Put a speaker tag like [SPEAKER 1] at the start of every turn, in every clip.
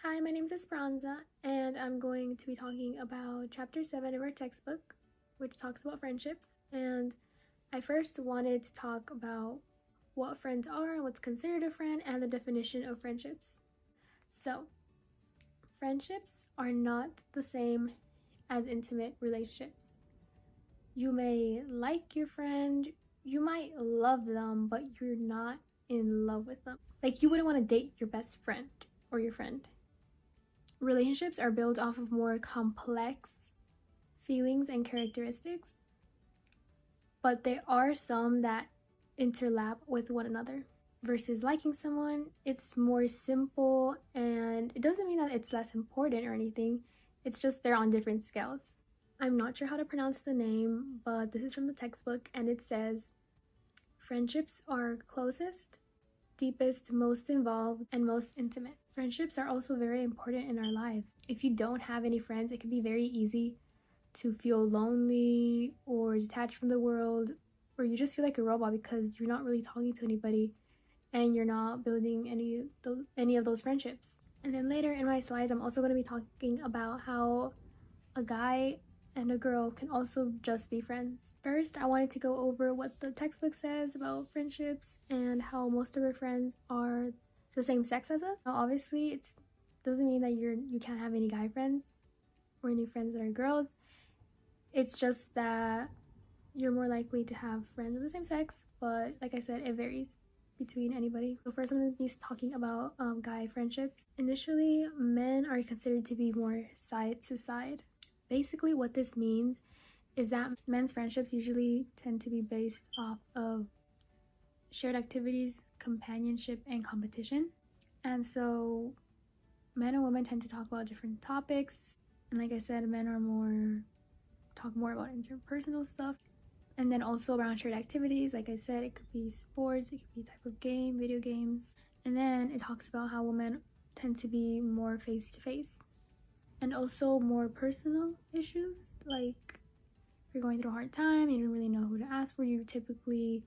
[SPEAKER 1] Hi, my name is Esperanza, and I'm going to be talking about Chapter 7 of our textbook, which talks about friendships. And I first wanted to talk about what friends are, what's considered a friend, and the definition of friendships. So, friendships are not the same as intimate relationships. You may like your friend, you might love them, but you're not in love with them. Like, you wouldn't want to date your best friend or your friend. Relationships are built off of more complex feelings and characteristics, but there are some that interlap with one another. Versus liking someone, it's more simple, and it doesn't mean that it's less important or anything. It's just they're on different scales. I'm not sure how to pronounce the name, but this is from the textbook, and it says, friendships are closest, deepest, most involved, and most intimate. Friendships are also very important in our lives. If you don't have any friends, it can be very easy to feel lonely or detached from the world, or you just feel like a robot because you're not really talking to anybody and you're not building any of those friendships. And then later in my slides, I'm also going to be talking about how a guy and a girl can also just be friends. First, I wanted to go over what the textbook says about friendships and how most of our friends are the same sex as us. Now, obviously, it doesn't mean that you can't have any guy friends or any friends that are girls. It's just that you're more likely to have friends of the same sex, but like I said, it varies between anybody. So first, I'm going to be talking about guy friendships. Initially, men are considered to be more side to side. Basically, what this means is that men's friendships usually tend to be based off of shared activities, companionship, and competition. And so men and women tend to talk about different topics. And like I said, men are talk more about interpersonal stuff. And then also around shared activities, like I said, it could be sports, it could be type of game, video games. And then it talks about how women tend to be more face-to-face. And also more personal issues, like if you're going through a hard time, you don't really know who to ask for, you typically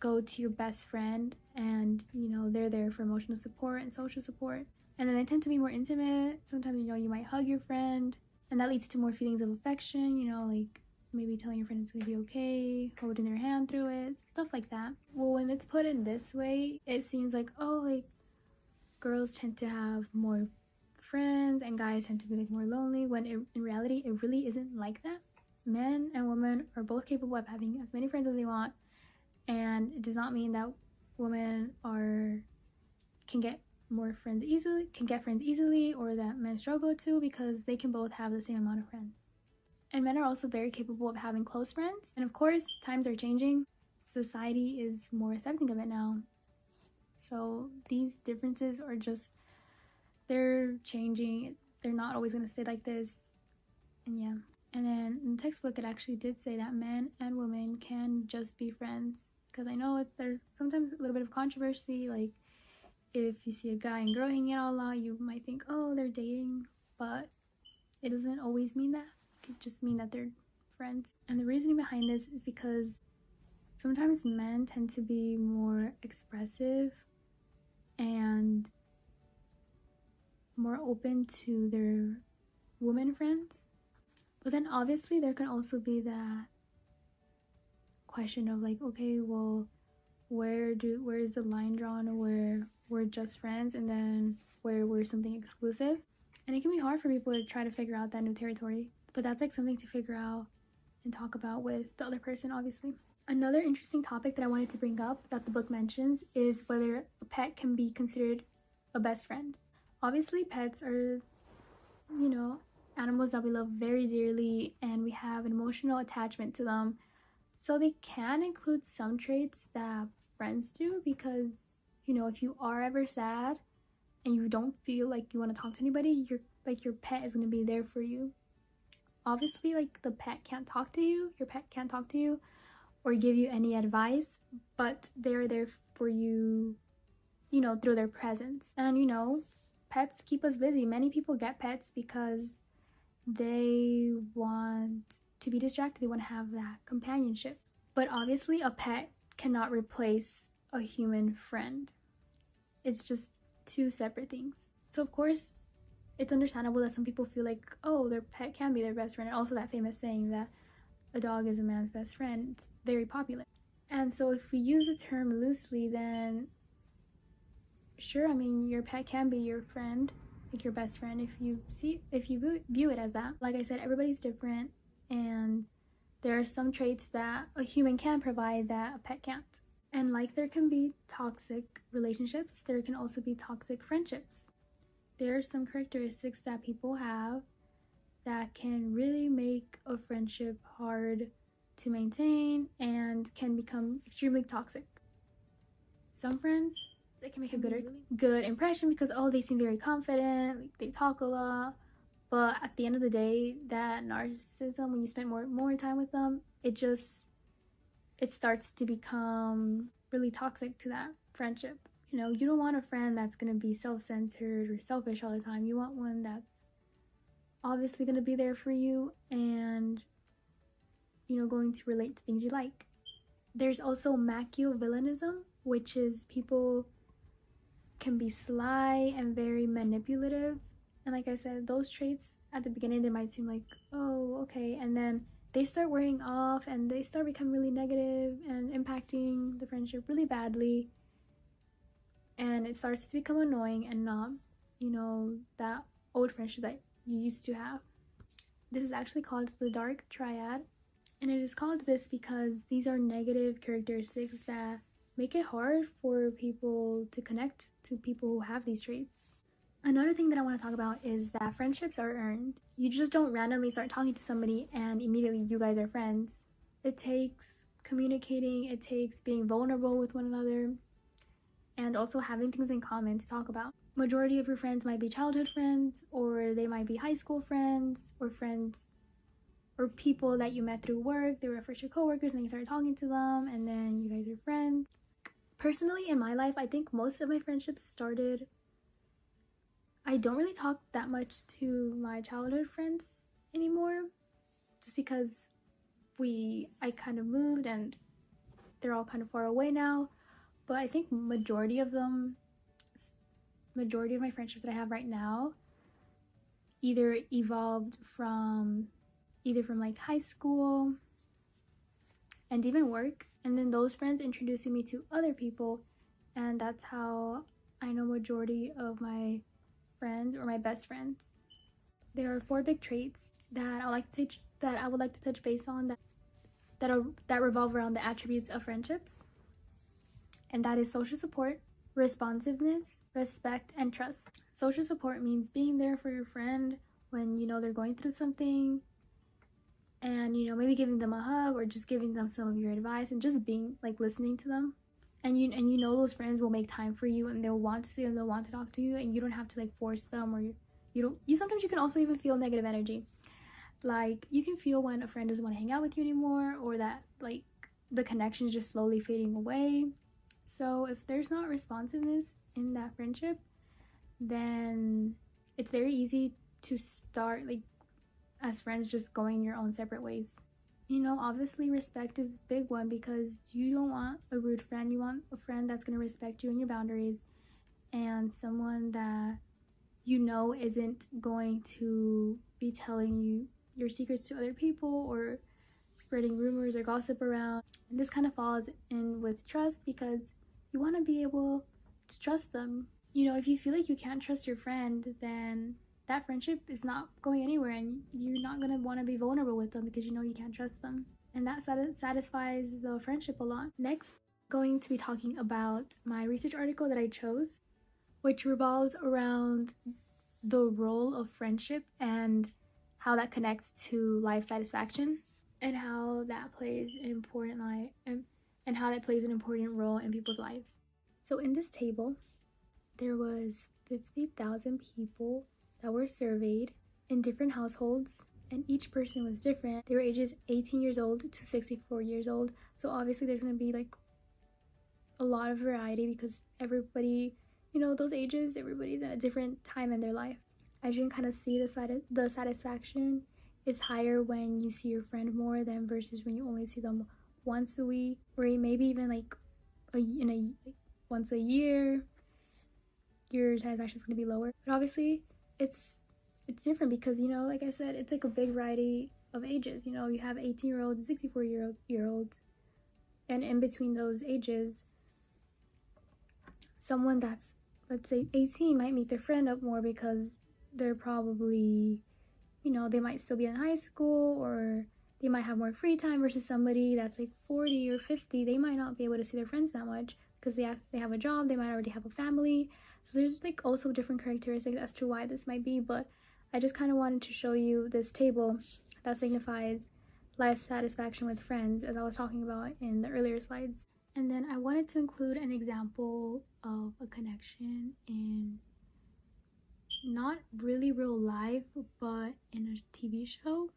[SPEAKER 1] go to your best friend and they're there for emotional support and social support. And then they tend to be more intimate. Sometimes you might hug your friend, and that leads to more feelings of affection, like maybe telling your friend it's gonna be okay, holding their hand through it, stuff like that. Well, when it's put in this way, it seems like, oh, like girls tend to have more friends and guys tend to be like more lonely, when in reality it really isn't like that. Men and women are both capable of having as many friends as they want, and it does not mean that women can get friends easily, or that men struggle to, because they can both have the same amount of friends. And men are also very capable of having close friends. And of course, times are changing. Society is more accepting of it now. So these differences are just, they're changing. They're not always going to stay like this. And yeah. And then in the textbook, it actually did say that men and women can just be friends. Because I know there's sometimes a little bit of controversy. Like, if you see a guy and girl hanging out a lot, you might think, oh, they're dating. But it doesn't always mean that. It could just mean that they're friends. And the reasoning behind this is because sometimes men tend to be more expressive and more open to their women friends. But then obviously there can also be that question of like, okay, well, where is the line drawn where we're just friends and then where we're something exclusive? And it can be hard for people to try to figure out that new territory, but that's like something to figure out and talk about with the other person, obviously. Another interesting topic that I wanted to bring up that the book mentions is whether a pet can be considered a best friend. Obviously, pets are, animals that we love very dearly, and we have an emotional attachment to them. So they can include some traits that friends do, because, if you are ever sad and you don't feel like you want to talk to anybody, your pet is going to be there for you. Obviously, like, the pet can't talk to you, your pet can't talk to you or give you any advice, but they're there for you, through their presence. And, pets keep us busy. Many people get pets because they want to be distracted. They want to have that companionship. But obviously, a pet cannot replace a human friend. It's just two separate things. So of course, it's understandable that some people feel like, oh, their pet can be their best friend. And also that famous saying that a dog is a man's best friend. It's very popular. And so if we use the term loosely, then sure, I mean, your pet can be your friend, like your best friend, if you view it as that. Like I said, everybody's different, and there are some traits that a human can provide that a pet can't. And like there can be toxic relationships, there can also be toxic friendships. There are some characteristics that people have that can really make a friendship hard to maintain and can become extremely toxic. Some friends, they can make a good impression because, oh, they seem very confident, like they talk a lot, but at the end of the day, that narcissism, when you spend more time with them, it starts to become really toxic to that friendship. You know, you don't want a friend that's going to be self-centered or selfish all the time. You want one that's obviously going to be there for you and, you know, going to relate to things you like. There's also Machiavellianism, which is people can be sly and very manipulative. And like I said, those traits at the beginning, they might seem like, oh, okay. And then they start wearing off and they start becoming really negative and impacting the friendship really badly. And it starts to become annoying and not, you know, that old friendship that you used to have. This is actually called the dark triad. And it is called this because these are negative characteristics that make it hard for people to connect to people who have these traits. Another thing that I want to talk about is that friendships are earned. You just don't randomly start talking to somebody and immediately you guys are friends. It takes communicating, it takes being vulnerable with one another, and also having things in common to talk about. Majority of your friends might be childhood friends, or they might be high school friends, or people that you met through work. They were first your coworkers and you started talking to them and then you guys are friends. Personally, in my life, I think most of my friendships started, I don't really talk that much to my childhood friends anymore, just because I kind of moved and they're all kind of far away now. But I think majority of my friendships that I have right now either evolved from like high school and even work, and then those friends introducing me to other people, and that's how I know majority of my friends or my best friends. There are 4 big traits that I would like to touch base on that revolve around the attributes of friendships, and that is social support, responsiveness, respect, and trust. Social support means being there for your friend when you know they're going through something, and you know, maybe giving them a hug or just giving them some of your advice and just being like listening to them. And you know those friends will make time for you and they'll want to see and they'll want to talk to you, and you don't have to like force them, or sometimes you can also even feel negative energy. Like you can feel when a friend doesn't want to hang out with you anymore, or that like the connection is just slowly fading away. So if there's not responsiveness in that friendship, then it's very easy to start like as friends just going your own separate ways. You know, obviously respect is a big one, because you don't want a rude friend. You want a friend that's going to respect you and your boundaries, and someone that you know isn't going to be telling you your secrets to other people or spreading rumors or gossip around. And this kind of falls in with trust, because you want to be able to trust them. You know, if you feel like you can't trust your friend, then that friendship is not going anywhere, and you're not going to want to be vulnerable with them because you know you can't trust them. And that satisfies the friendship a lot. Next, going to be talking about my research article that I chose, which revolves around the role of friendship and how that connects to life satisfaction, and how that plays an important role in people's lives. So in this table, there was 50,000 people that were surveyed in different households, and each person was different. They were ages 18 years old to 64 years old. So obviously there's going to be like a lot of variety, because everybody, you know, those ages, everybody's at a different time in their life. As you can kind of see, the satisfaction is higher when you see your friend more than versus when you only see them once a week, or maybe even like once a year. Your your satisfaction is going to be lower. But obviously it's different because, you know, like I said, it's like a big variety of ages. You know, you have 18-year-olds and 64-year-olds, and in between those ages, someone that's, let's say, 18 might meet their friend up more because they're probably, you know, they might still be in high school, or they might have more free time, versus somebody that's like 40 or 50. They might not be able to see their friends that much because they have a job, they might already have a family. So there's like also different characteristics as to why this might be, but I just kind of wanted to show you this table that signifies life satisfaction with friends, as I was talking about in the earlier slides. And then I wanted to include an example of a connection in not really real life, but in a TV show.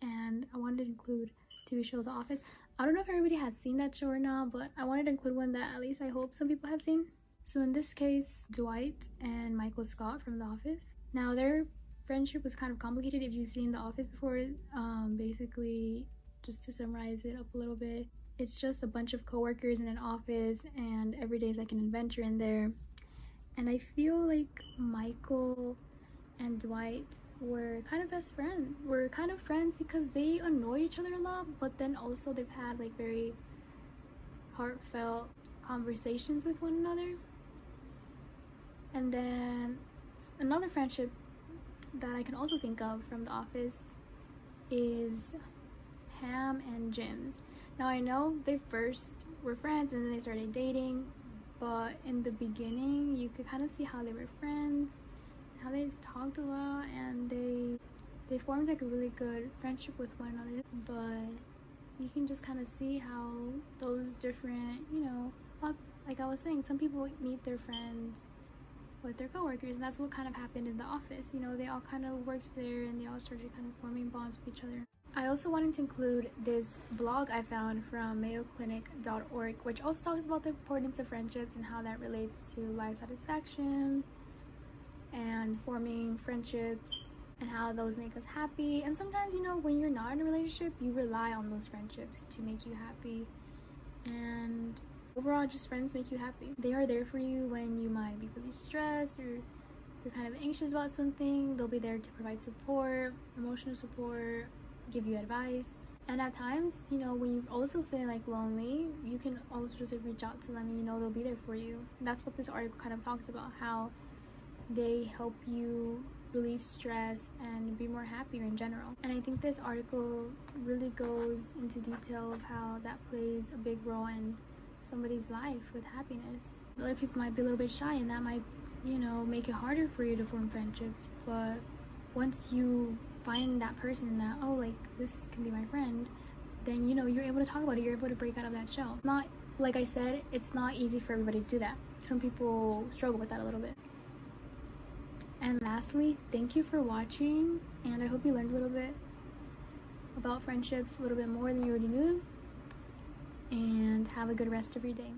[SPEAKER 1] And I wanted to include TV show The Office. I don't know if everybody has seen that show or not, but I wanted to include one that at least I hope some people have seen. So in this case, Dwight and Michael Scott from The Office. Now their friendship was kind of complicated if you've seen The Office before. Basically, just to summarize it up a little bit, it's just a bunch of coworkers in an office, and every day is like an adventure in there. And I feel like Michael and Dwight were kind of best friends. We're kind of friends because they annoy each other a lot, but then also they've had like very heartfelt conversations with one another. And then another friendship that I can also think of from The Office is Pam and Jim's. Now I know they first were friends and then they started dating, but in the beginning you could kind of see how they were friends, how they just talked a lot, and they formed like a really good friendship with one another. But you can just kind of see how those different, you know, like I was saying, some people meet their friends with their coworkers, and that's what kind of happened in The Office. You know, they all kind of worked there and they all started kind of forming bonds with each other. I also wanted to include this blog I found from mayoclinic.org, which also talks about the importance of friendships and how that relates to life satisfaction and forming friendships and how those make us happy. And sometimes, you know, when you're not in a relationship, you rely on those friendships to make you happy. And overall, just friends make you happy. They are there for you when you might be really stressed or you're kind of anxious about something. They'll be there to provide support, emotional support, give you advice. And at times, you know, when you're also feeling like lonely, you can also just like reach out to them and, you know, they'll be there for you. And that's what this article kind of talks about, how they help you relieve stress and be more happier in general. And I think this article really goes into detail of how that plays a big role in somebody's life with happiness. Other people might be a little bit shy, and that might, you know, make it harder for you to form friendships. But once you find that person that, oh, like, this can be my friend, then, you know, you're able to talk about it, you're able to break out of that shell. Not, like I said, it's not easy for everybody to do that. Some people struggle with that a little bit. And lastly, thank you for watching, and I hope you learned a little bit about friendships, a little bit more than you already knew, and have a good rest of your day.